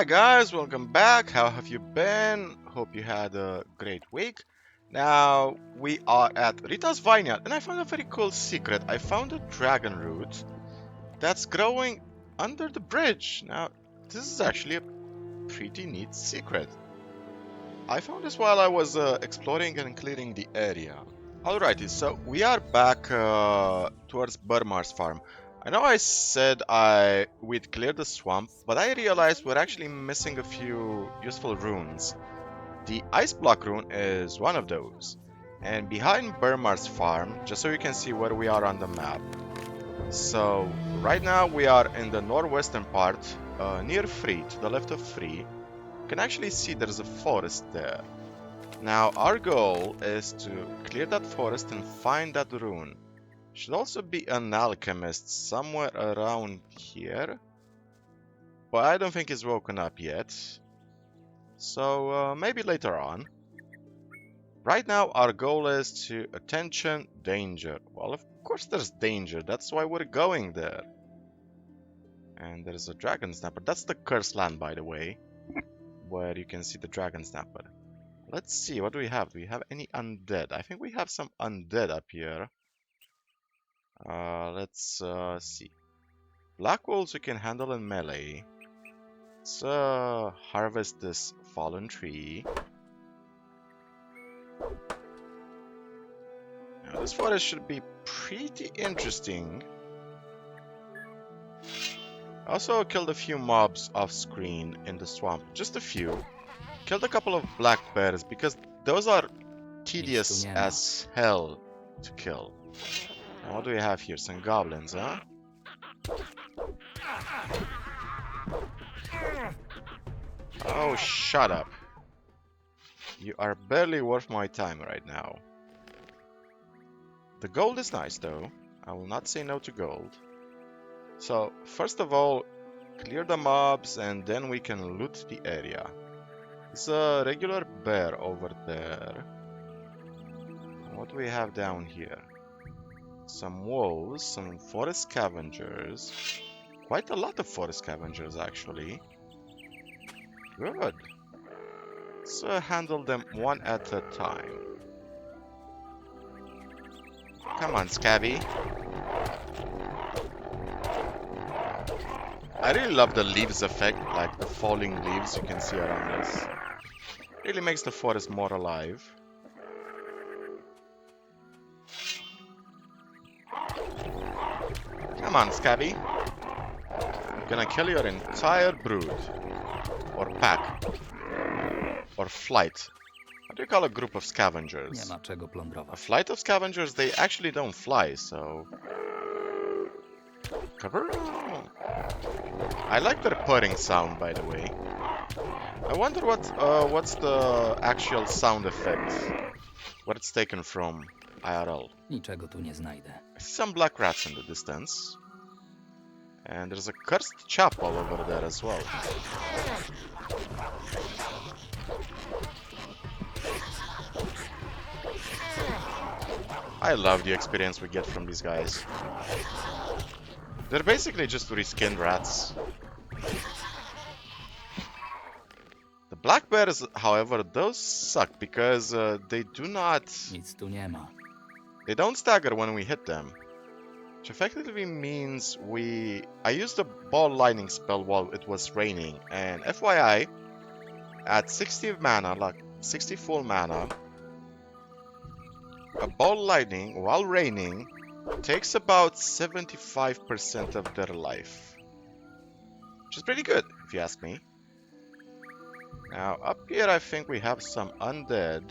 Hi guys, welcome back. How have you been? Hope you had a great week. Now we are at Rita's Vineyard and I found a very cool secret. I found a dragon root that's growing under the bridge. Now this is actually a pretty neat secret. I found this while I was exploring and clearing the area. Alrighty, so we are back towards Bermar's farm. I know I said we'd clear the swamp, but I realized we're actually missing a few useful runes. The ice block rune is one of those. And behind Bermar's farm, just so you can see where we are on the map. So right now we are in the northwestern part, near Free, to the left of Free. You can actually see there's a forest there. Now our goal is to clear that forest and find that rune. Should also be an alchemist somewhere around here, but I don't think he's woken up yet. So maybe later on. Right now our goal is to attention danger. Well, of course there's danger, that's why we're going there. And there's a dragon snapper. That's the cursed land, by the way, where you can see the dragon snapper. Let's see, what do we have? Do we have any undead? I think we have some undead up here. Let's see. Black wolves we can handle in melee. Let's harvest this fallen tree. Now, this forest should be pretty interesting. I also killed a few mobs off screen in the swamp. Just a few. Killed a couple of black bears because those are tedious as hell to kill. Now, what do we have here? Some goblins, huh? Oh, shut up. You are barely worth my time right now. The gold is nice though. I will not say no to gold. So, first of all, clear the mobs and then we can loot the area. There's a regular bear over there. What do we have down here? Some wolves, some forest scavengers. Quite a lot of forest scavengers, actually. Good. Let's handle them one at a time. Come on, Scabby. I really love the leaves effect, like the falling leaves you can see around us. Really makes the forest more alive. Come on, Scabby. I'm gonna kill your entire brood. Or pack. Or flight. What do you call a group of scavengers? Nie ma czego plądrować. A flight of scavengers, they actually don't fly, so... I like their purring sound, by the way. I wonder what's the actual sound effect. What it's taken from IRL. Niczego tu nie znajdę. I see some black rats in the distance. And there's a cursed chapel over there as well. I love the experience we get from these guys. They're basically just reskinned rats. The black bears, however, those suck because they do not... Nic tu nie ma. They don't stagger when we hit them. Which effectively means I used a ball lightning spell while it was raining. And FYI, at 60 mana, like 60 full mana, a ball lightning while raining takes about 75% of their life. Which is pretty good, if you ask me. Now, up here I think we have some undead.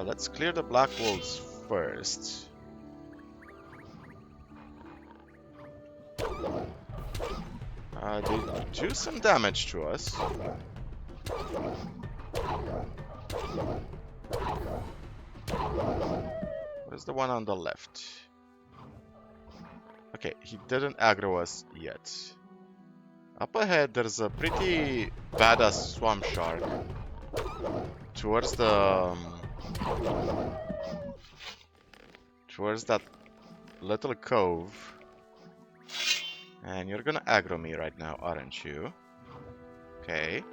Let's clear the black wolves first. They do some damage to us. Where's the one on the left? Okay, he didn't aggro us yet. Up ahead, there's a pretty badass swamp shark. Towards the... towards that little cove. And you're gonna aggro me right now, aren't you? Okay.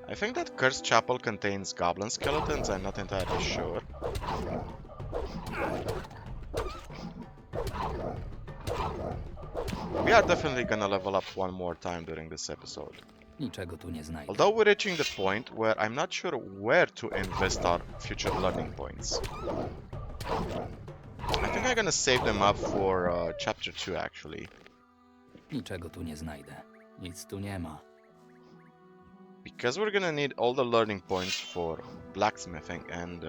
I think that cursed chapel contains goblin skeletons, I'm not entirely sure. We are definitely gonna level up one more time during this episode. Niczego tu nie znajdę. Although we're reaching the point where I'm not sure where to invest our future learning points. I think I'm gonna save them up for chapter 2 actually. Niczego tu nie znajdę. Nic tu nie ma. Because we're gonna need all the learning points for blacksmithing and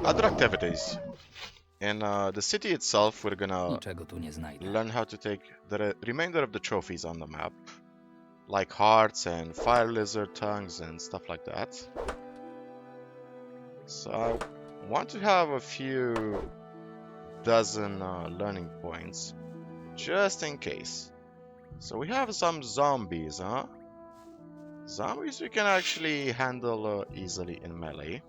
other activities. In the city itself, we're gonna Niczego tu nie znajdę. learn how to take the remainder of the trophies on the map, like hearts and fire lizard tongues and stuff like that. So I want to have a few dozen learning points, just in case. So we have some zombies, huh? Zombies we can actually handle easily in melee.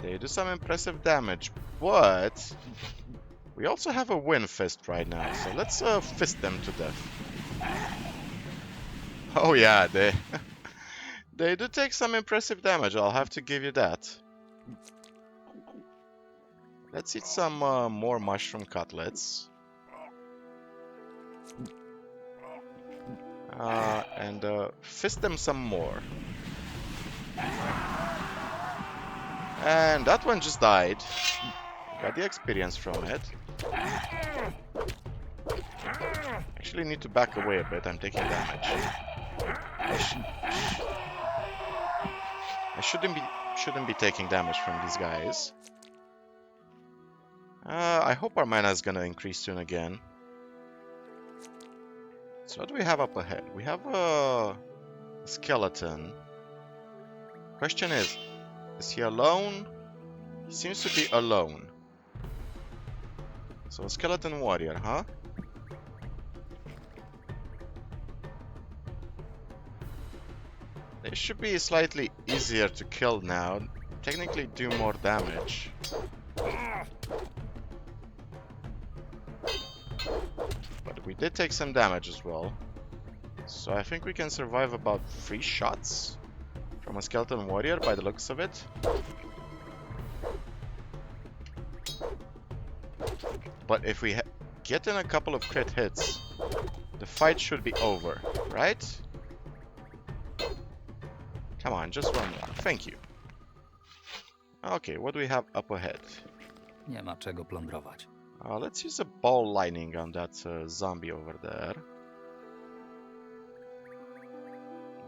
They do some impressive damage, but we also have a wind fist right now, so let's fist them to death. Oh yeah, they they do take some impressive damage, I'll have to give you that. Let's eat some more mushroom cutlets. And fist them some more. And that one just died. Got the experience from it. Actually need to back away a bit, I'm taking damage. I shouldn't be taking damage from these guys. I hope our mana is gonna increase soon again. So what do we have up ahead? We have a skeleton. Question is he alone? He seems to be alone. So a skeleton warrior, huh? They should be slightly easier to kill now. Technically do more damage. But we did take some damage as well. So I think we can survive about 3 shots from a skeleton warrior by the looks of it. But if we get in a couple of crit hits, the fight should be over, right? Come on, just one more. Thank you. Okay, what do we have up ahead? Nie ma czego plądrować. Let's use a ball lightning on that zombie over there.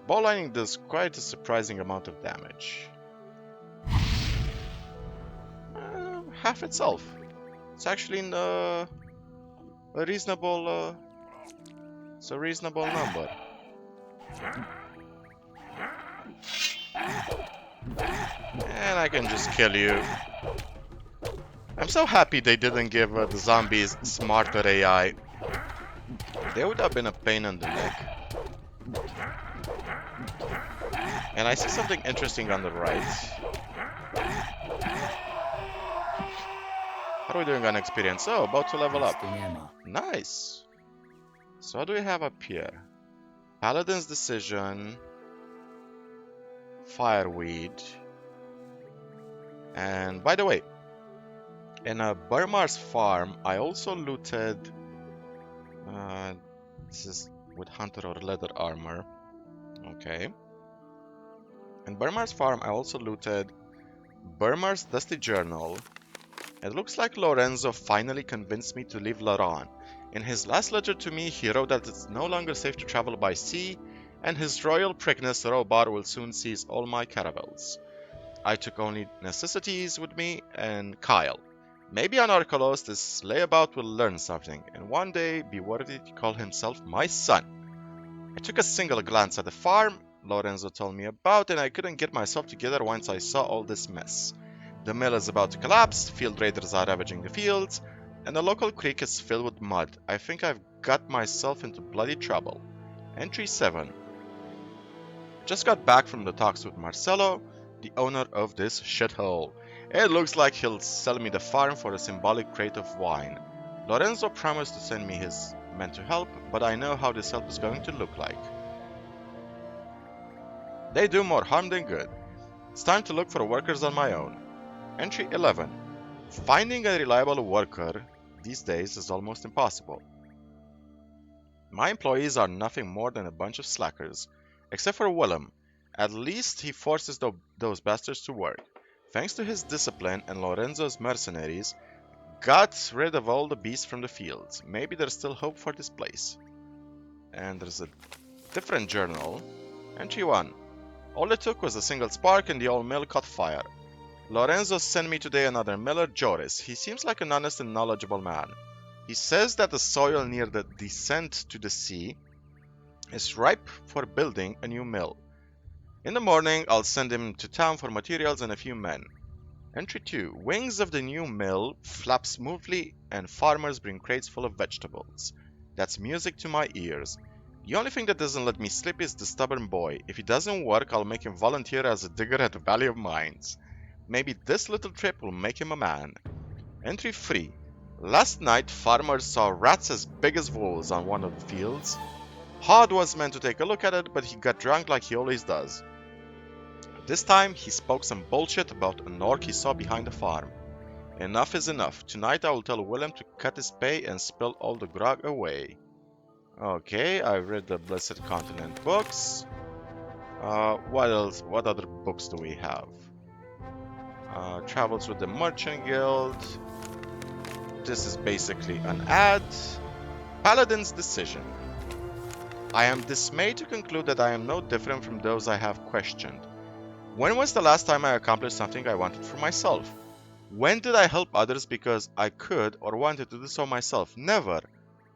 Ball lightning does quite a surprising amount of damage. Half itself. It's actually in a reasonable. It's a reasonable number. And I can just kill you. I'm so happy they didn't give the zombies smarter AI. They would have been a pain in the neck. And I see something interesting on the right. How are we doing on experience? Oh, about to level up. Nic tu nie ma. Nice. So what do we have up here? Paladin's Decision. Fireweed. And by the way, in Bermar's farm, I also looted. This is with hunter or leather armor. Okay. In Bermar's farm, I also looted Bermar's Dusty Journal. It looks like Lorenzo finally convinced me to leave Laran. In his last letter to me, he wrote that it's no longer safe to travel by sea, and his royal prickness Robar will soon seize all my caravels. I took only necessities with me and Kyle. Maybe on Archolos this layabout will learn something, and one day be worthy to call himself my son. I took a single glance at the farm Lorenzo told me about, and I couldn't get myself together once I saw all this mess. The mill is about to collapse, field raiders are ravaging the fields, and the local creek is filled with mud. I think I've got myself into bloody trouble. Entry 7. Just got back from the talks with Marcelo. the owner of this shithole. It looks like he'll sell me the farm for a symbolic crate of wine. Lorenzo promised to send me his men to help, but I know how this help is going to look like. They do more harm than good. It's time to look for workers on my own. Entry 11. Finding a reliable worker these days is almost impossible. My employees are nothing more than a bunch of slackers, except for Willem. At least he forces those bastards to work. Thanks to his discipline and Lorenzo's mercenaries, got rid of all the beasts from the fields. Maybe there's still hope for this place. And there's a different journal. Entry 1. All it took was a single spark and the old mill caught fire. Lorenzo sent me today another miller, Joris. He seems like an honest and knowledgeable man. He says that the soil near the descent to the sea is ripe for building a new mill. In the morning, I'll send him to town for materials and a few men. Entry 2. Wings of the new mill flap smoothly and farmers bring crates full of vegetables. That's music to my ears. The only thing that doesn't let me sleep is the stubborn boy. If he doesn't work, I'll make him volunteer as a digger at the Valley of Mines. Maybe this little trip will make him a man. Entry 3. Last night, farmers saw rats as big as wolves on one of the fields. Hod was meant to take a look at it, but he got drunk like he always does. This time, he spoke some bullshit about an orc he saw behind the farm. Enough is enough. Tonight I will tell Willem to cut his pay and spill all the grog away. Okay, I read the Blessed Continent books. What else? What other books do we have? Travels with the Merchant Guild. This is basically an ad. Paladin's Decision. I am dismayed to conclude that I am no different from those I have questioned. When was the last time I accomplished something I wanted for myself? When did I help others because I could or wanted to do so myself? Never.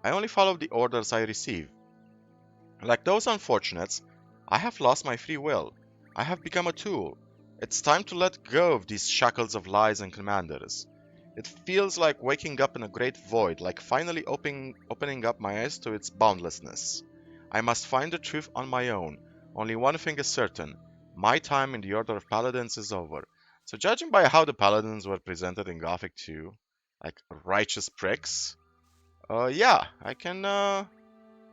I only follow the orders I receive. Like those unfortunates, I have lost my free will. I have become a tool. It's time to let go of these shackles of lies and commanders. It feels like waking up in a great void, like finally opening up my eyes to its boundlessness. I must find the truth on my own. Only one thing is certain. My time in the Order of Paladins is over. So judging by how the Paladins were presented in Gothic 2, like righteous pricks, yeah, I can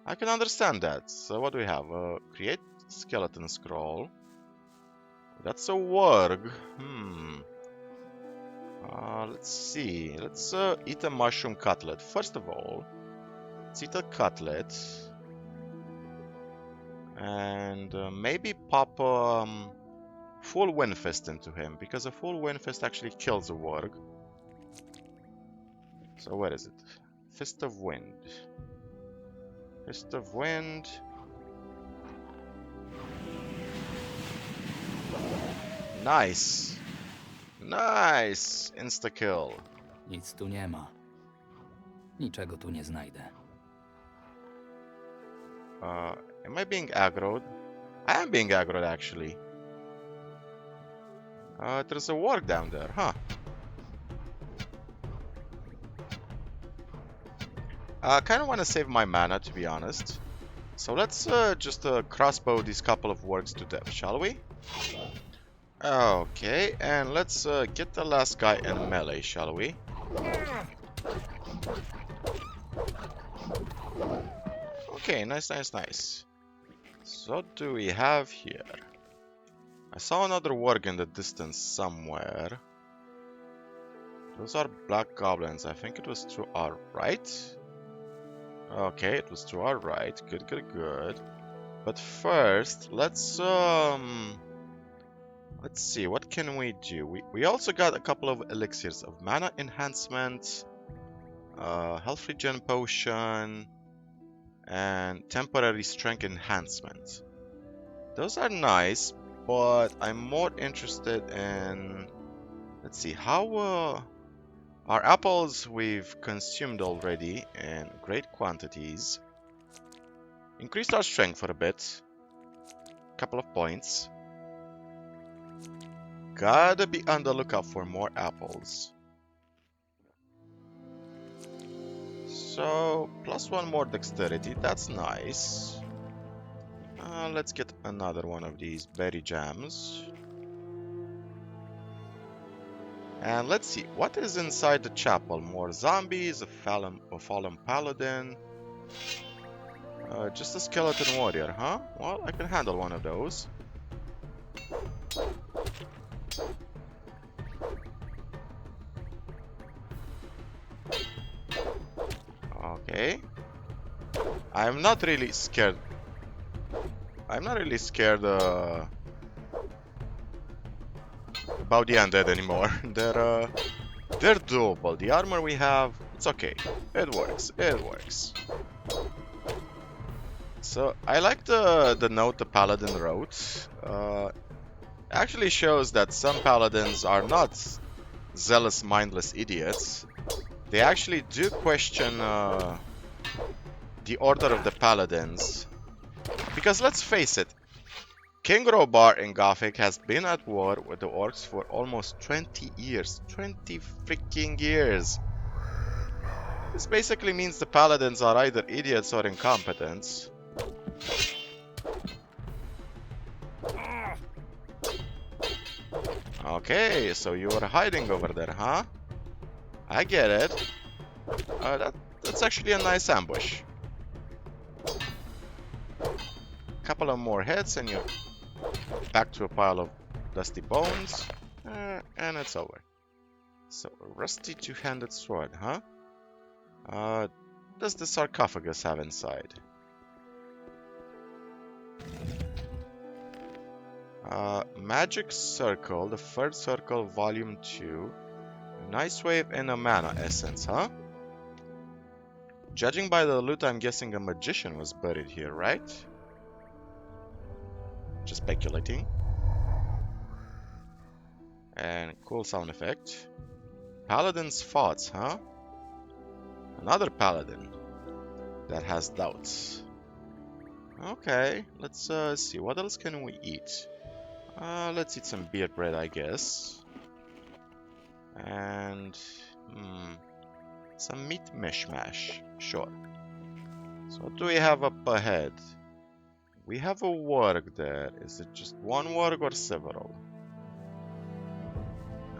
understand that. So what do we have? Create skeleton scroll. That's a warg. Let's see. Let's eat a mushroom cutlet. First of all, let's eat a cutlet. And maybe pop full wind fist into him, because a full wind fist actually kills a warg. So where is it? Fist of Wind. Fist of Wind. Nice. Nice. Insta-kill. Nic tu nie ma. Niczego tu nie znajdę. Am I being aggroed? I am being aggroed, actually. There's a warg down there, huh? I kind of want to save my mana, to be honest. So let's just crossbow these couple of wargs to death, shall we? Okay, and let's get the last guy in melee, shall we? Okay, nice, nice, nice. So what do we have here? I saw another warg in the distance somewhere. Those are black goblins. I think it was to our right. Okay, it was to our right. Good, good, good. But first, let's see, what can we do? We also got a couple of elixirs of mana enhancement, health regen potion, and temporary strength enhancement. Those are nice, but I'm more interested in, let's see, how our apples we've consumed already in great quantities. Increased our strength for a bit, couple of points. Gotta be on the lookout for more apples. So, plus one more dexterity, that's nice. Let's get another one of these berry jams. And let's see, what is inside the chapel? More zombies, a fallen paladin. Just a skeleton warrior, huh? Well, I can handle one of those. Okay. I'm not really scared. I'm not really scared about the undead anymore. They're doable. The armor we have, it's okay. It works. It works. So I like the note the paladin wrote. Actually shows that some paladins are not zealous, mindless idiots. They actually do question the order of the paladins. Because let's face it, King Robar in Gothic has been at war with the orcs for almost 20 years. 20 freaking years! This basically means the paladins are either idiots or incompetent. Okay, so you were hiding over there, huh? I get it. That's actually a nice ambush. Couple of more hits and you're back to a pile of dusty bones. And it's over. So, a rusty two-handed sword, huh? Does the sarcophagus have inside? Magic Circle, the third circle, volume 2. Nice wave and a mana essence, huh? Judging by the loot, I'm guessing a magician was buried here, right? Just speculating. And cool sound effect. Paladin's thoughts, huh? Another paladin that has doubts. Okay, let's see. What else can we eat? Let's eat some beer bread, I guess. And some meat mishmash. Sure. So what do we have up ahead? We have a warg there. Is it just one warg or several?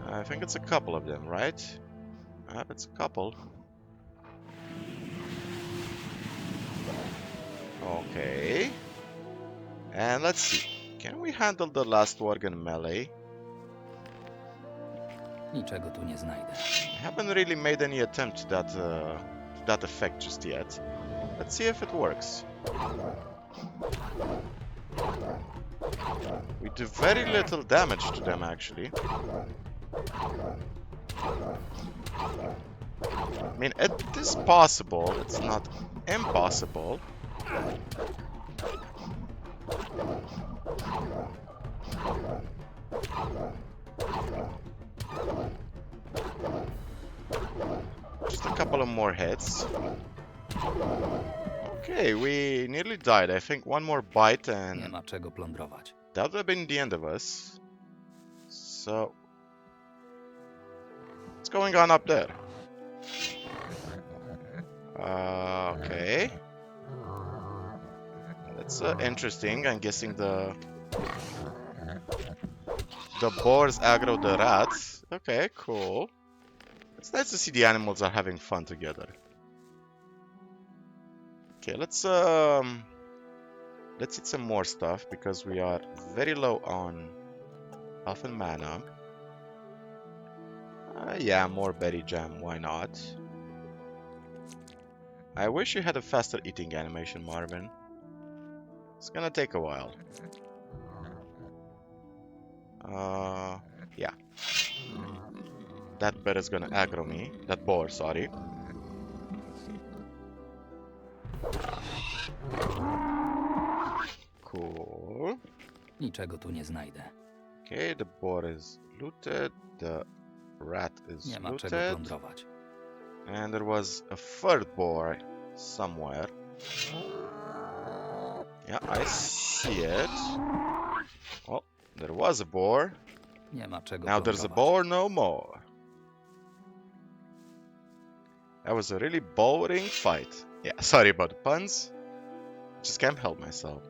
I think it's a couple of them, right? It's a couple. Okay. And let's see. Can we handle the last warg in melee? Niczego tu nie znajdę. I haven't really made any attempt to that effect just yet. Let's see if it works. We do very little damage to them, actually. I mean, it is possible. It's not impossible. Just a couple of more hits. Okay, we nearly died. I think one more bite Nie and ma czego plądrować. that would have been the end of us. So, what's going on up there? Okay. That's interesting. I'm guessing the boars aggro the rats. Okay, cool. It's nice to see the animals are having fun together. Okay, let's eat some more stuff because we are very low on health and mana. Yeah, more berry jam, why not? I wish you had a faster eating animation, Marvin. It's gonna take a while. Yeah. That bear is gonna aggro me. That boar, sorry. Cool. Niczego tu nie znajdę. Okay, the boar is looted. The rat is Nie ma czego looted. plądrować. And there was a third boar somewhere. Yeah, I see it. Well, there was a boar. Nie ma czego Now there's a plądrować. boar no more. That was a really boring fight. Yeah, sorry about the puns. Just can't help myself.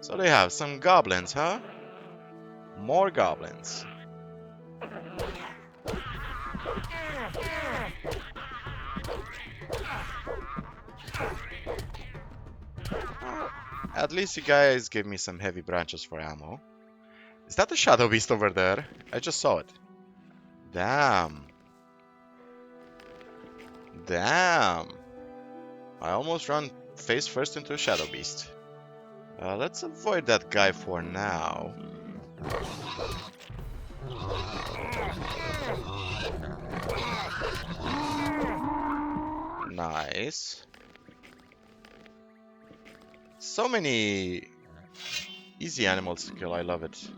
So they have some goblins, huh? More goblins. At least you guys give me some heavy branches for ammo. Is that the shadow beast over there? I just saw it. Damn. Damn. I almost ran face first into a shadow beast. Let's avoid that guy for now. Nice. So many easy animals to kill, I love it.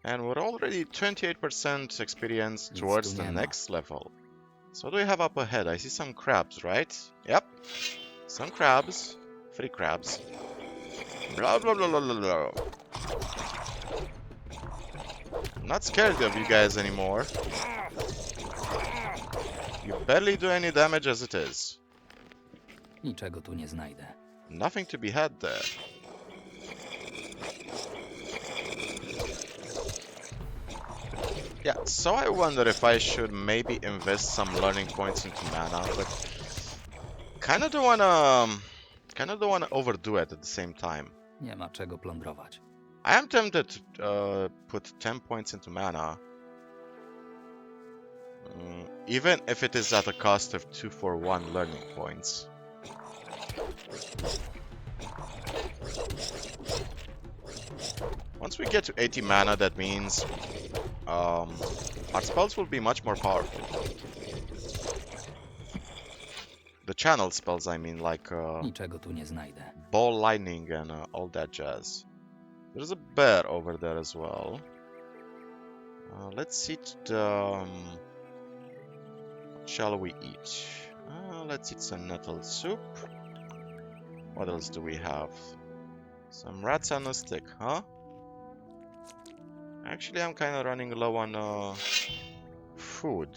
And we're already 28% experience towards the next level. So what do we have up ahead? I see some crabs, right? Yep. Some crabs. 3 crabs. Blah blah blah blah blah blah. I'm not scared of you guys anymore. You barely do any damage as it is. Niczego tu nie znajdę. Nothing to be had there. Yeah, so I wonder if I should maybe invest some learning points into mana, but kind of don't wanna overdo it at the same time. Nie ma czego plądrować. I am tempted to put 10 points into mana, even if it is at a cost of 2 for 1 learning points. Once we get to 80 mana, that means our spells will be much more powerful. The channel spells, I mean, like Niczego tu nie znajdę. ball lightning and all that jazz. There's a bear over there as well. Let's eat the... what shall we eat? Let's eat some nettle soup. What else do we have? Some rats on a stick, huh? Actually, I'm kind of running low on food.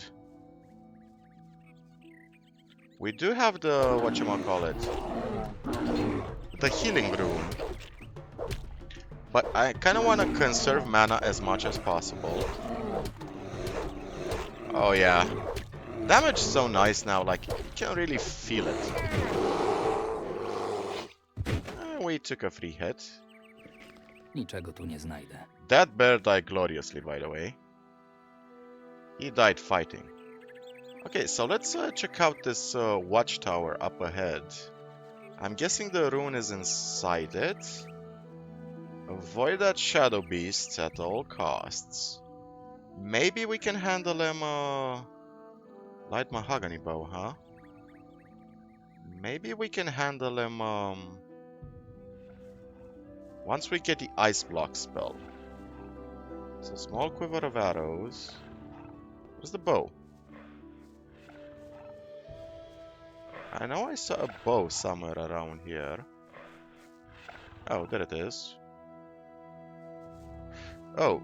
We do have the, whatchamacallit, the healing rune. But I kind of want to conserve mana as much as possible. Oh yeah. Damage is so nice now, like, you can really feel it. We took a free hit. Niczego tu nie znajdę. That bear died gloriously, by the way. He died fighting. Okay, so let's check out this watchtower up ahead. I'm guessing the rune is inside it. Avoid that shadow beast at all costs. Maybe we can handle him light mahogany bow, huh? Maybe we can handle him once we get the ice block spell. So small quiver of arrows. Where's the bow? I know I saw a bow somewhere around here. Oh, there it is. Oh,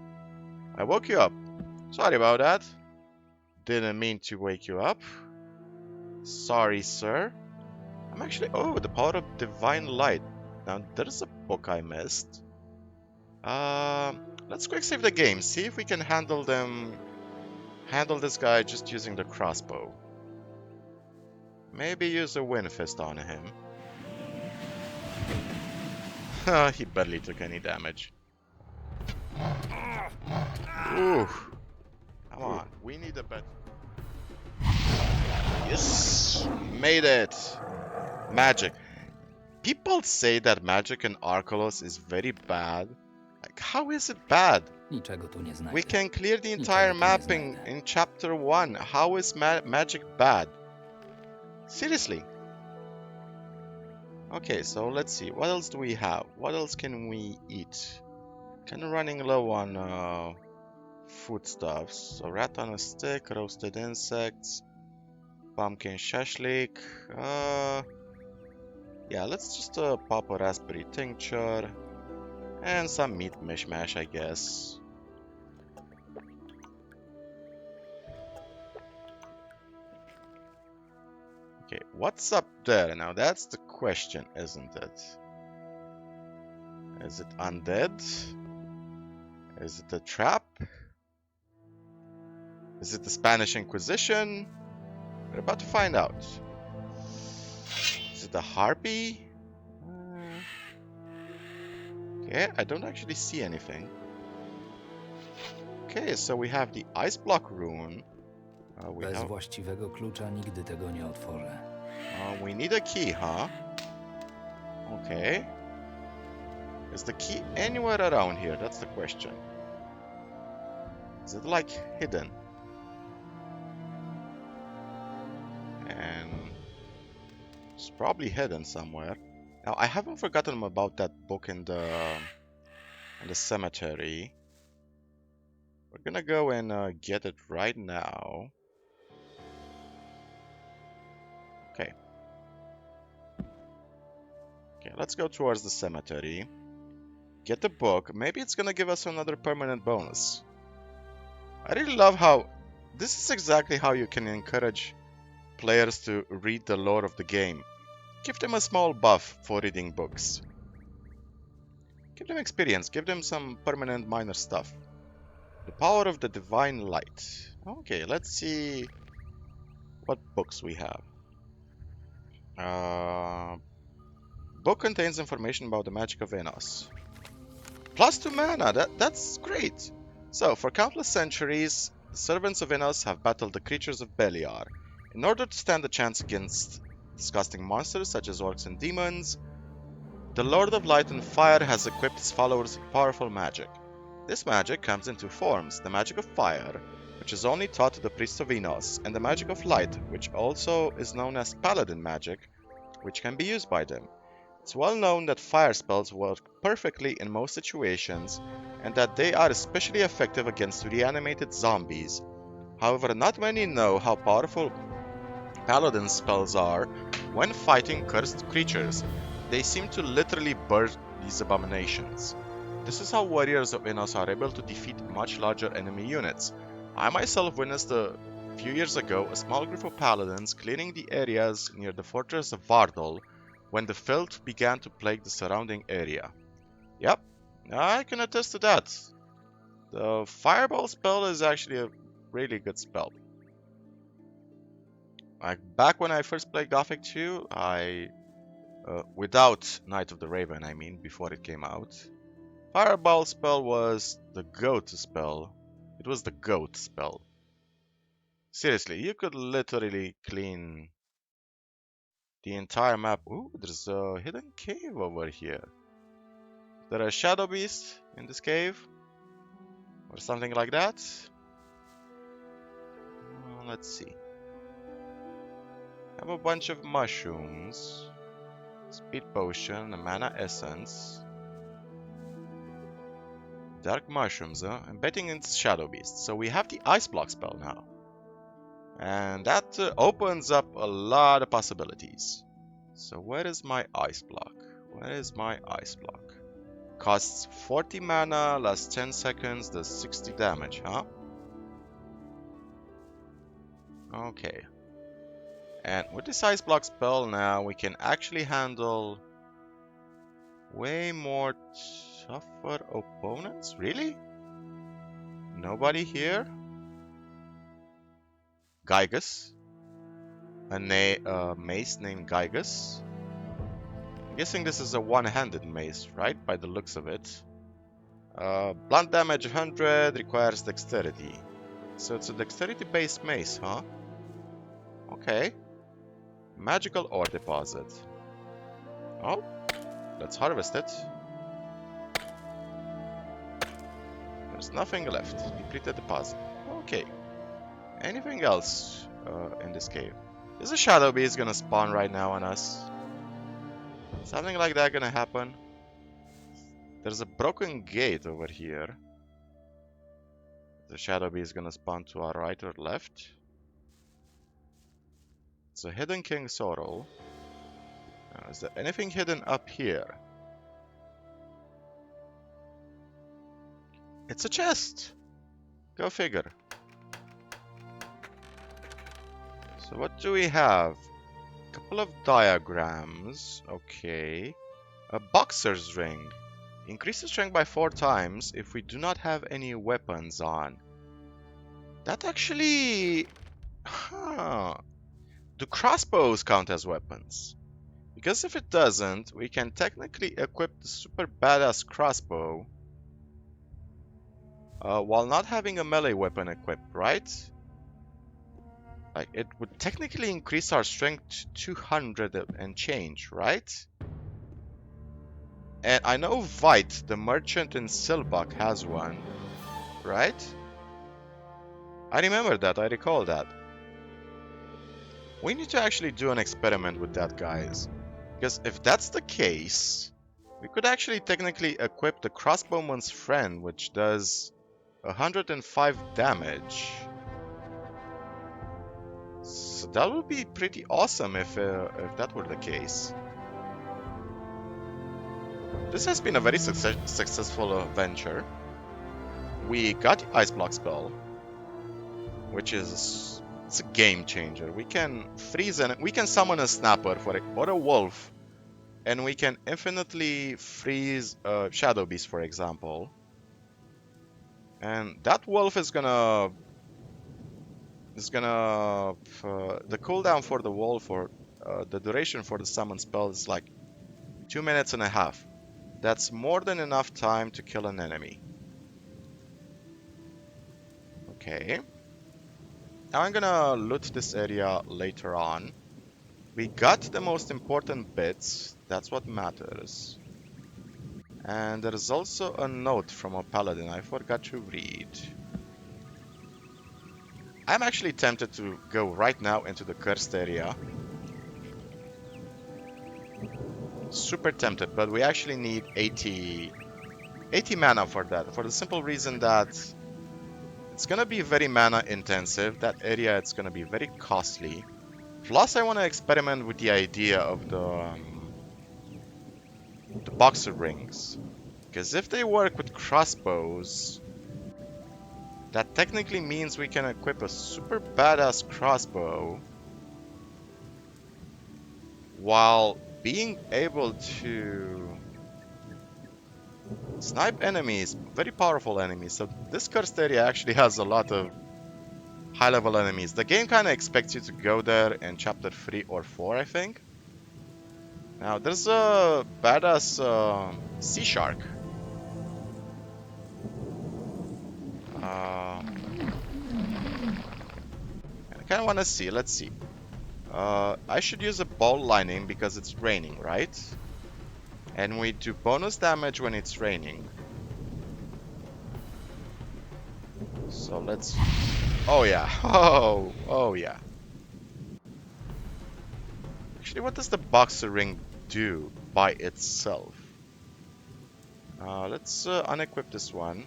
I woke you up. Sorry about that. Didn't mean to wake you up. Sorry, sir. I'm actually... Oh, the power of divine light. Now, there's a book I missed. Let's quick save the game. See if we can handle this guy just using the crossbow. Maybe use a wind fist on him. He barely took any damage. Ooh. Come on, we need a bet. Yes! Made it! Magic. People say that magic in Archolos is very bad. Like, how is it bad? Niczego tu nie znajdę. We can clear the entire mapping in chapter 1. How is magic bad? Seriously. Okay, so let's see. What else do we have? What else can we eat? Kind of running low on foodstuffs. So rat on a stick, roasted insects, pumpkin shashlik. Yeah, let's just pop a raspberry tincture and some meat mishmash, I guess. Okay, what's up there? Now that's the question, isn't it? Is it undead? Is it a trap? Is it the Spanish Inquisition? We're about to find out. Is it the harpy? Okay, I don't actually see anything. Okay, so we have the ice block rune. Bez właściwego klucza nigdy tego nie otworzę. We need a key, huh? Okay. Is the key anywhere around here? That's the question. Is it like hidden? And it's probably hidden somewhere. Now I haven't forgotten about that book in the cemetery. We're gonna go and get it right now. Okay. Okay, let's go towards the cemetery. Get the book. Maybe it's gonna give us another permanent bonus. I really love how this is exactly how you can encourage players to read the lore of the game. Give them a small buff for reading books. Give them experience. Give them some permanent minor stuff. The power of the divine light. Okay, let's see what books we have. Book contains information about the magic of Enos. +2 mana, that's great! So, for countless centuries, the servants of Enos have battled the creatures of Beliar. In order to stand a chance against disgusting monsters such as orcs and demons, the Lord of Light and Fire has equipped his followers with powerful magic. This magic comes in two forms, the magic of fire, which is only taught to the priests of Enos, and the magic of light, which also is known as paladin magic, which can be used by them. It's well known that fire spells work perfectly in most situations, and that they are especially effective against reanimated zombies. However, not many know how powerful paladin spells are when fighting cursed creatures. They seem to literally burst these abominations. This is how warriors of Enos are able to defeat much larger enemy units. I myself witnessed a few years ago a small group of paladins clearing the areas near the fortress of Vardol when the filth began to plague the surrounding area. Yep, I can attest to that. The fireball spell is actually a really good spell. Like back when I first played Gothic 2, without Knight of the Raven, I mean, before it came out, fireball spell was the goat spell. It was the goat spell. Seriously, you could literally clean the entire map. Ooh, there's a hidden cave over here. Is there a shadow beast in this cave? Or something like that? Let's see. I have a bunch of mushrooms. Speed potion, a mana essence. Dark mushrooms, huh? I'm betting it's shadow beast. So we have the ice block spell now. And that opens up a lot of possibilities. So where is my ice block? Where is my ice block? Costs 40 mana, lasts 10 seconds, does 60 damage, huh? Okay. And with this ice block spell now, we can actually handle way more tougher opponents? Really? Nobody here? Gygus? A mace named Gygus? I'm guessing this is a one-handed mace, right? By the looks of it. Blunt damage 100, requires dexterity. So it's a dexterity-based mace, huh? Okay. Magical ore deposit. Oh, let's harvest it. There's nothing left. Depleted deposit. Okay. Anything else in this cave? Is a shadow beast gonna spawn right now on us? Something like that gonna happen? There's a broken gate over here. The shadow beast gonna spawn to our right or left? It's a hidden King Sorrow. Is there anything hidden up here? It's a chest! Go figure. So what do we have? A couple of diagrams. Okay. A boxer's ring. Increases strength by 4 times if we do not have any weapons on. That actually... Huh. Do crossbows count as weapons? Because if it doesn't, we can technically equip the super badass crossbow while not having a melee weapon equipped, right? Like, it would technically increase our strength to 200 and change, right? And I know Vite, the merchant in Silbach, has one, right? I remember that, I recall that. We need to actually do an experiment with that, guys. Because if that's the case, we could actually technically equip the crossbowman's friend, which does 105 damage. So that would be pretty awesome if that were the case. This has been a very successful venture. We got the Ice Block spell, which is it's a game changer. We can freeze and we can summon a snapper or a wolf, and we can infinitely freeze a shadow beast, for example. And that wolf is gonna the cooldown for the wolf or the duration for the summon spell is like 2 minutes and a half. That's more than enough time to kill an enemy. Okay. Now I'm gonna loot this area later on. We got the most important bits, that's what matters. And there's also a note from a paladin I forgot to read. I'm actually tempted to go right now into the cursed area. Super tempted, but we actually need 80 mana for that, for the simple reason that it's gonna be very mana intensive. That area, it's gonna be very costly. Plus, I want to experiment with the idea of the boxer rings, because if they work with crossbows, that technically means we can equip a super badass crossbow while being able to snipe enemies, very powerful enemies. So this cursed area actually has a lot of high-level enemies. The game kind of expects you to go there in chapter 3 or 4, I think. Now, there's a badass sea shark. I kind of want to see. Let's see. I should use a ball lining because it's raining, right? And we do bonus damage when it's raining. So let's... Oh yeah. Oh yeah. Actually, what does the boxer ring do by itself? Let's unequip this one.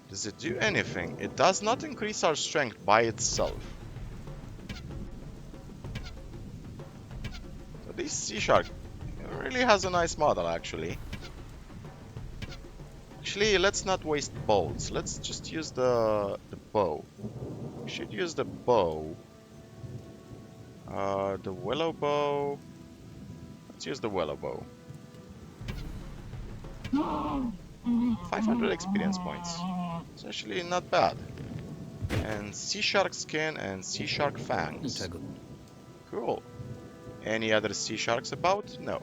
Does it do anything? It does not increase our strength by itself. So this sea shark really has a nice model, actually. Actually, let's not waste bolts. Let's just use the bow. We should use the bow. The willow bow. Let's use the willow bow. 500 experience points. It's actually not bad. And sea shark skin and sea shark fangs. Cool. Any other sea sharks about? No.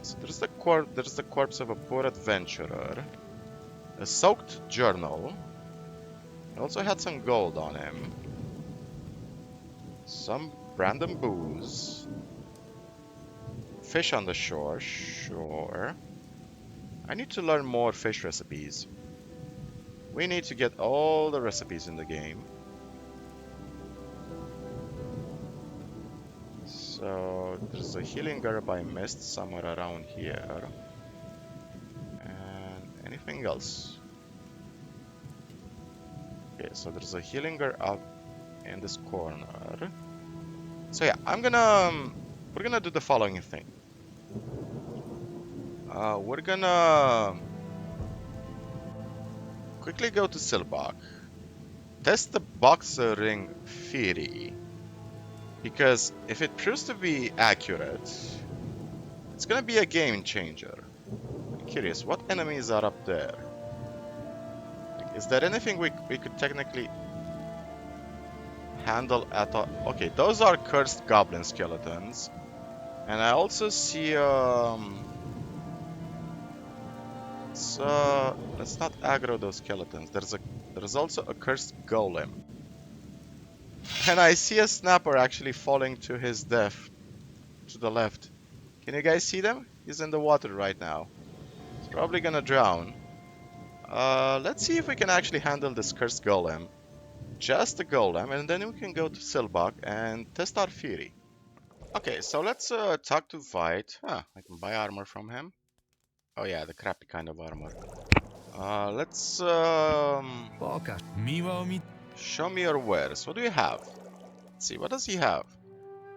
So there's the corpse of a poor adventurer. A soaked journal. He also had some gold on him. Some random booze. Fish on the shore, sure. I need to learn more fish recipes. We need to get all the recipes in the game. So there's a healing herb I missed somewhere around here. And anything else? Okay, so there's a healing herb up in this corner. So yeah, we're gonna do the following thing. We're gonna quickly go to Silbach, test the boxer ring theory, because if it proves to be accurate, it's gonna be a game changer. I'm curious, what enemies are up there? Like, is there anything we could technically handle at all. Okay, those are cursed goblin skeletons. And I also see, let's not aggro those skeletons. There's also a cursed golem. And I see a snapper actually falling to his death to the left. Can you guys see them? He's in the water right now. He's probably gonna drown. Let's see if we can actually handle this cursed golem. Just a golem, and then we can go to Silbak and test our fury. Okay, so let's talk to Vite. Huh, I can buy armor from him. Oh yeah, the crappy kind of armor. Let's Pokaż. show me your wares. What do you have? Let's see, what does he have?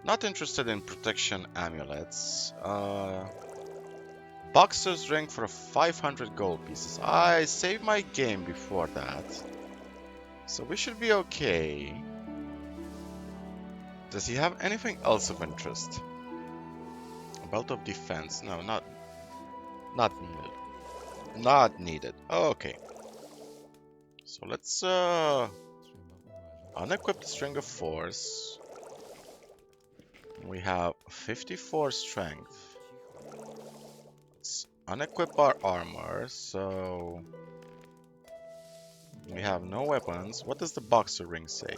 Not interested in protection amulets. Boxer's ring for 500 gold pieces. I saved my game before that, so we should be okay. Does he have anything else of interest? Belt of defense. No, not needed. Not needed. Okay. So let's unequip the string of force. We have 54 strength. Let's unequip our armor. So we have no weapons. What does the boxer ring say?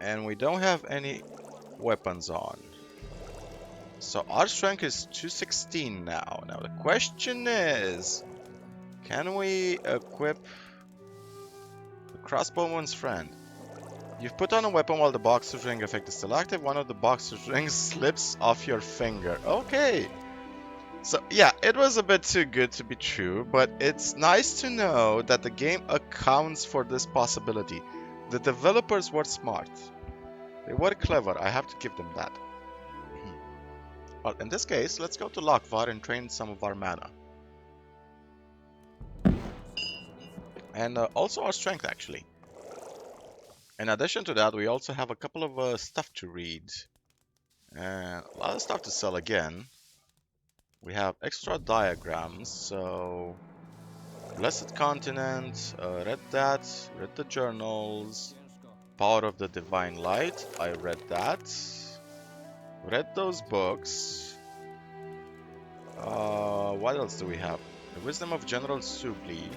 And we don't have any weapons on. So our strength is 216 now. Now the question is, can we equip the crossbowman's friend? You've put on a weapon while the boxer's ring effect is still active. One of the boxer's rings slips off your finger. Okay. So yeah, it was a bit too good to be true, but it's nice to know that the game accounts for this possibility. The developers were smart. They were clever, I have to give them that. Well, in this case, let's go to Lokvar and train some of our mana. And also our strength, actually. In addition to that, we also have a couple of stuff to read. And a lot of stuff to sell again. We have extra diagrams, so... Blessed Continent, read that, read the journals. Power of the Divine Light, I read that. Read those books. What else do we have? The Wisdom of General Subli.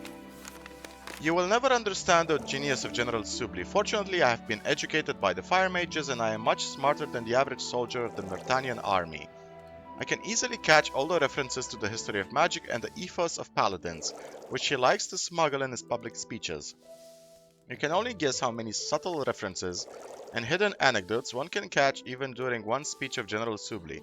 You will never understand the genius of General Subli. Fortunately, I have been educated by the fire mages and I am much smarter than the average soldier of the Myrtanian army. I can easily catch all the references to the history of magic and the ethos of paladins, which he likes to smuggle in his public speeches. You can only guess how many subtle references and hidden anecdotes one can catch even during one speech of General Subli.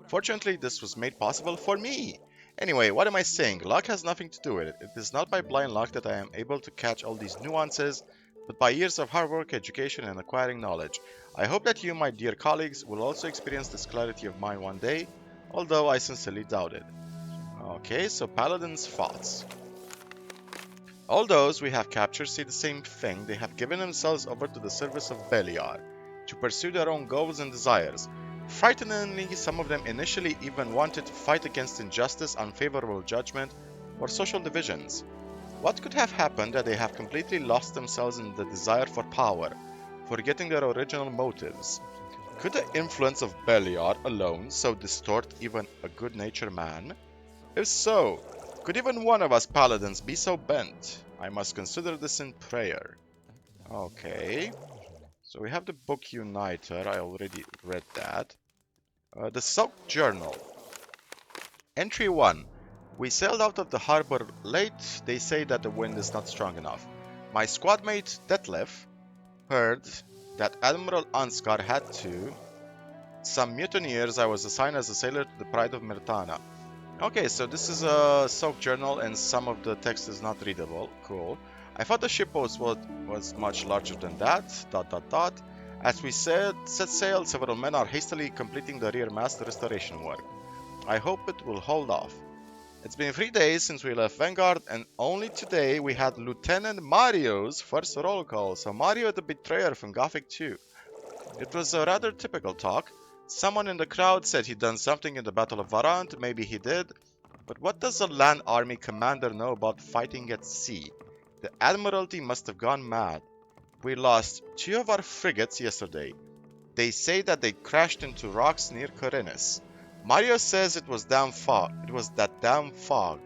Fortunately, this was made possible for me. Anyway, what am I saying? Luck has nothing to do with it. It is not by blind luck that I am able to catch all these nuances, but by years of hard work, education, and acquiring knowledge. I hope that you, my dear colleagues, will also experience this clarity of mine one day, although I sincerely doubt it. Okay, so Paladin's thoughts. All those we have captured say the same thing. They have given themselves over to the service of Beliar, to pursue their own goals and desires. Frighteningly, some of them initially even wanted to fight against injustice, unfavorable judgment, or social divisions. What could have happened that they have completely lost themselves in the desire for power, forgetting their original motives? Could the influence of Beliar alone so distort even a good-natured man? If so, could even one of us paladins be so bent? I must consider this in prayer. Okay. So we have the book Uniter. I already read that. The Soaked Journal. Entry 1. We sailed out of the harbor late. They say that the wind is not strong enough. My squadmate Detlef heard that Admiral Ansgar had some mutineers. I was assigned as a sailor to the Pride of Myrtana. Okay, so this is a soaked journal and some of the text is not readable. Cool. I thought the ship was much larger than that. As we set sail, several men are hastily completing the rear mast restoration work. I hope it will hold off. It's been 3 days since we left Vanguard, and only today we had Lieutenant Mario's first roll call. So Mario the Betrayer from Gothic 2. It was a rather typical talk. Someone in the crowd said he'd done something in the Battle of Varant. Maybe he did. But what does a land army commander know about fighting at sea? The Admiralty must have gone mad. We lost 2 of our frigates yesterday. They say that they crashed into rocks near Corinnes. Mario says it was damn fog. It was that damn fog.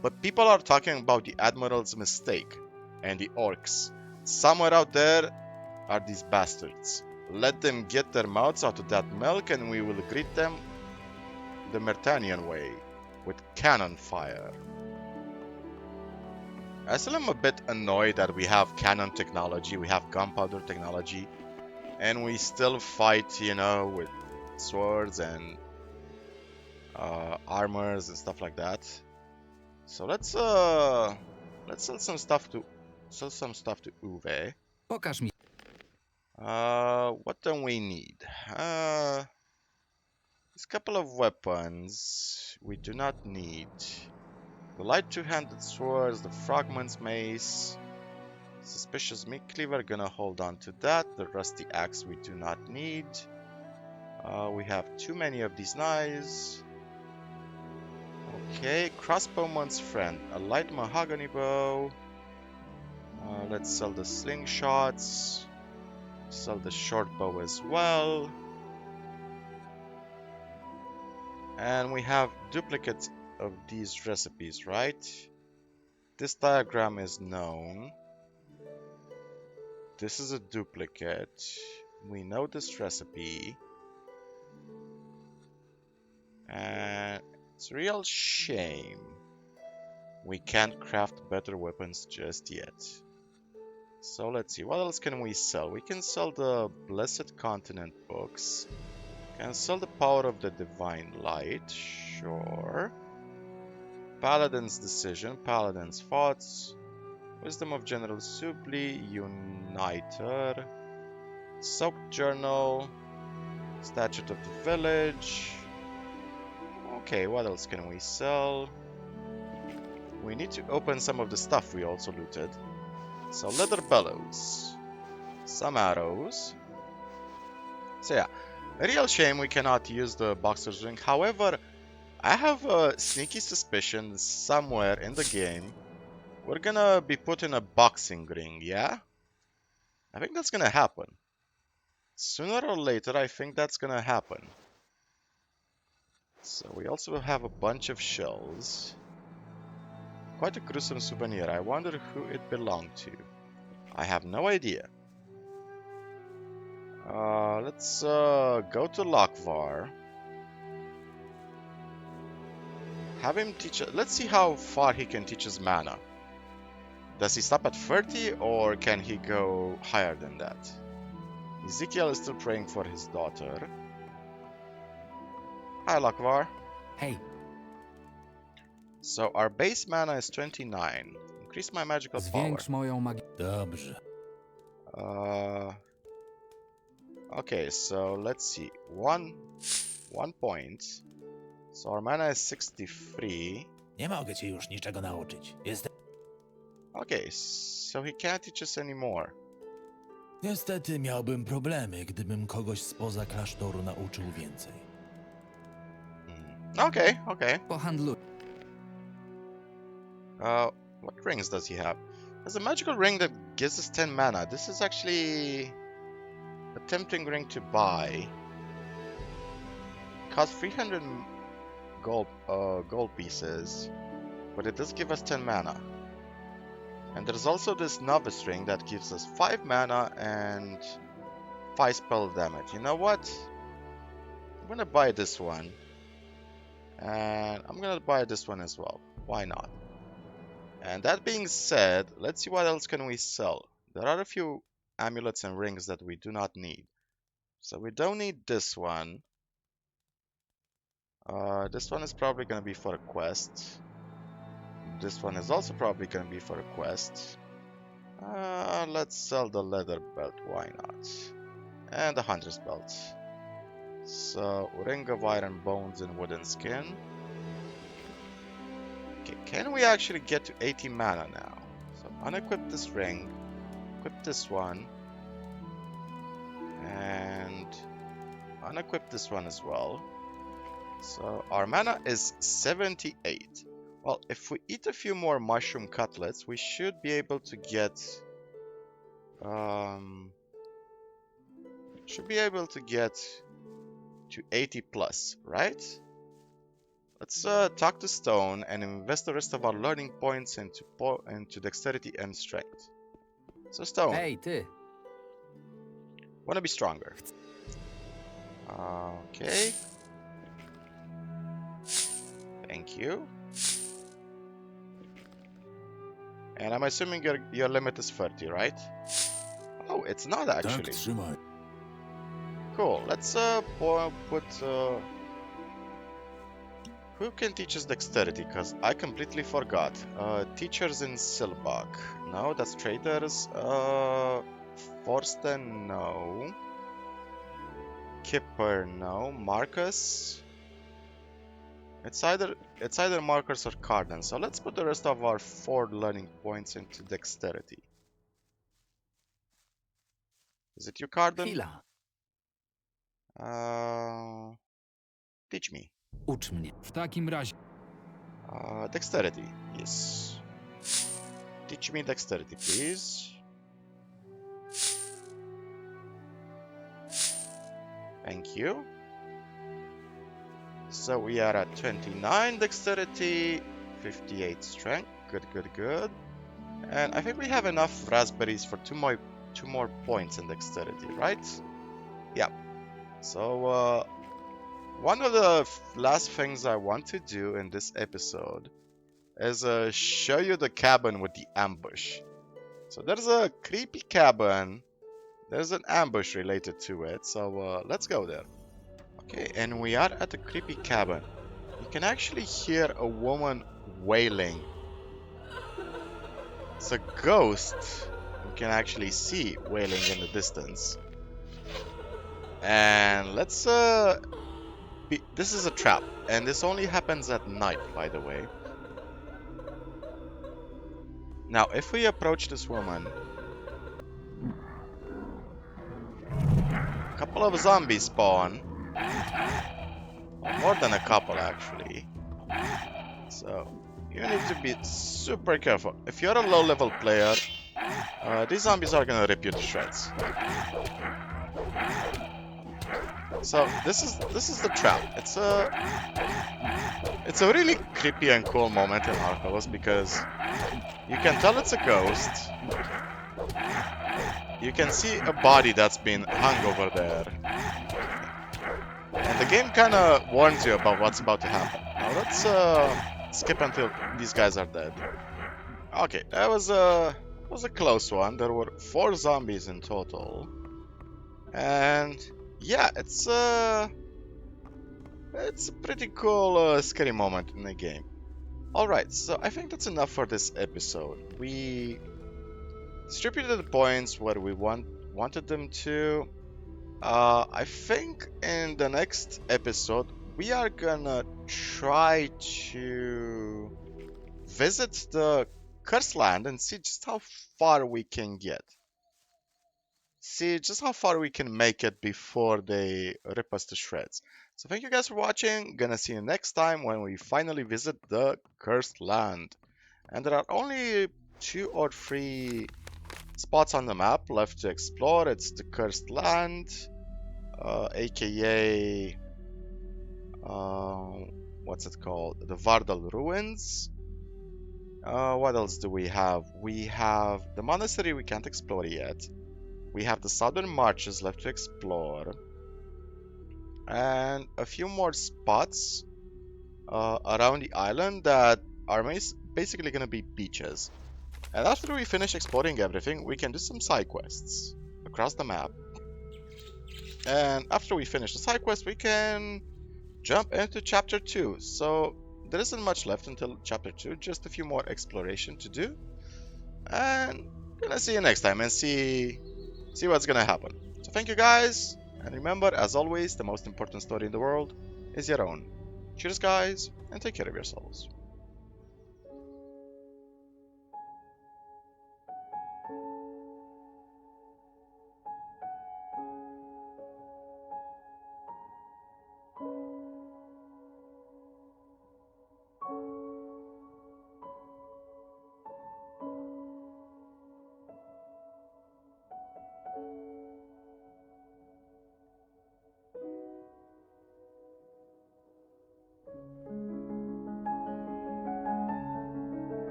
But people are talking about the Admiral's mistake and the orcs. Somewhere out there are these bastards. Let them get their mouths out of that milk and we will greet them the Myrtanian way, with cannon fire. I still am a bit annoyed that we have cannon technology, we have gunpowder technology, and we still fight, you know, with swords and armors and stuff like that. So let's sell some stuff to Uwe. Pokaż mi. What do we need? This couple of weapons we do not need. The light two-handed swords, the frogman's mace, suspicious meat cleaver, gonna hold on to that. The rusty axe we do not need. We have too many of these knives. Okay, crossbowman's friend, a light mahogany bow. Let's sell the slingshots. Sell the short bow as well. And we have duplicates of these recipes, right? This diagram is known. This is a duplicate. We know this recipe. And it's a real shame we can't craft better weapons just yet. So let's see, what else can we sell? We can sell the Blessed Continent books. Can sell the Power of the Divine Light, sure. Paladin's Decision, Paladin's Thoughts, Wisdom of General Subli, Uniter, Soaked Journal, Statute of the Village. Okay, what else can we sell? We need to open some of the stuff we also looted. So leather bellows, some arrows. So yeah, a real shame we cannot use the boxer's ring. However, I have a sneaky suspicion somewhere in the game we're gonna be put in a boxing ring, yeah? I think that's gonna happen. Sooner or later, I think that's gonna happen. So we also have a bunch of shells. Quite a gruesome souvenir. I wonder who it belonged to. I have no idea. Let's go to Lokvar. Have him teach. Let's see how far he can teach us mana. Does he stop at 30 or can he go higher than that? Ezekiel is still praying for his daughter. Hi, Lokvar. Hej, So our base mana is 29. Increase my magical power. zwiększ moją magię. Dobrze. Okay, so let's see. One point. So our mana is 63. Nie mogę cię już niczego nauczyć. Okay, so he can't teach us anymore. Niestety miałbym problemy, gdybym kogoś spoza klasztoru nauczył więcej. Okay. Pohandluj. What rings does he have? There's a magical ring that gives us 10 mana. This is actually a tempting ring to buy. Costs 300 gold pieces, but it does give us 10 mana. And there's also this novice ring that gives us 5 mana and 5 spell damage. You know what? I'm gonna buy this one. And I'm gonna buy this one as well. Why not? And that being said, let's see what else can we sell. There are a few amulets and rings that we do not need. So we don't need this one. This one is probably gonna be for a quest. This one is also probably going to be for a quest. Let's sell the leather belt, why not? And the hunter's belt. So, ring of iron bones and wooden skin. Okay, can we actually get to 80 mana now? So, unequip this ring, equip this one, and unequip this one as well. So, our mana is 78. Well, if we eat a few more mushroom cutlets, we should be able to get Should be able to get to 80 plus, right? Let's talk to Stone and invest the rest of our learning points into dexterity and strength. So Stone, Hej, ty! wanna be stronger. Okay. Thank you. And I'm assuming your limit is 30, right? Oh, it's not Tak actually. trzymaj. Cool. Let's put who can teach us dexterity? Because I completely forgot. Teachers in Silbak. No, that's traders. Forsten, no. Kipper, no. Marcus. It's either Marcus or Carden. So let's put the rest of our 4 learning points into dexterity. Is it you, Carden? Chwila! Teach me. Ucz mnie. W takim razie Dexterity, yes. Teach me dexterity, please. Thank you. So we are at 29 dexterity, 58 strength. Good, good, good. And I think we have enough raspberries for two more points in dexterity, right? Yeah. So one of the last things I want to do in this episode is show you the cabin with the ambush. So there's a creepy cabin. There's an ambush related to it. So let's go there. Okay, and we are at a creepy cabin. You can actually hear a woman wailing. It's a ghost you can actually see wailing in the distance. And let's this is a trap, and this only happens at night, by the way. Now, if we approach this woman, a couple of zombies spawn. More than a couple, actually. So, you need to be super careful. If you're a low-level player, these zombies are gonna rip you to shreds. So this is the trap. It's a really creepy and cool moment in Archolos because you can tell it's a ghost. You can see a body that's been hung over there. And the game kind of warns you about what's about to happen. Now let's skip until these guys are dead. Okay, that was a close one. There were 4 zombies in total. And yeah, it's a pretty cool, scary moment in the game. Alright, so I think that's enough for this episode. We distributed the points where we wanted them to. I think in the next episode we are gonna try to visit the Cursed Land and see just how far we can get. See just how far we can make it before they rip us to shreds. So thank you guys for watching. Gonna see you next time when we finally visit the Cursed Land. And there are only 2 or 3 spots on the map left to explore. It's the Cursed Land, aka what's it called? The Vardal Ruins. What else do we have? We have the monastery we can't explore yet. We have the southern marches left to explore. And a few more spots around the island that are basically going to be beaches. And after we finish exploring everything, we can do some side quests across the map. And after we finish the side quest, we can jump into chapter 2. So there isn't much left until chapter 2, just a few more exploration to do. And gonna see you next time and see what's gonna happen. So thank you guys, and remember, as always, the most important story in the world is your own. Cheers guys, and take care of yourselves.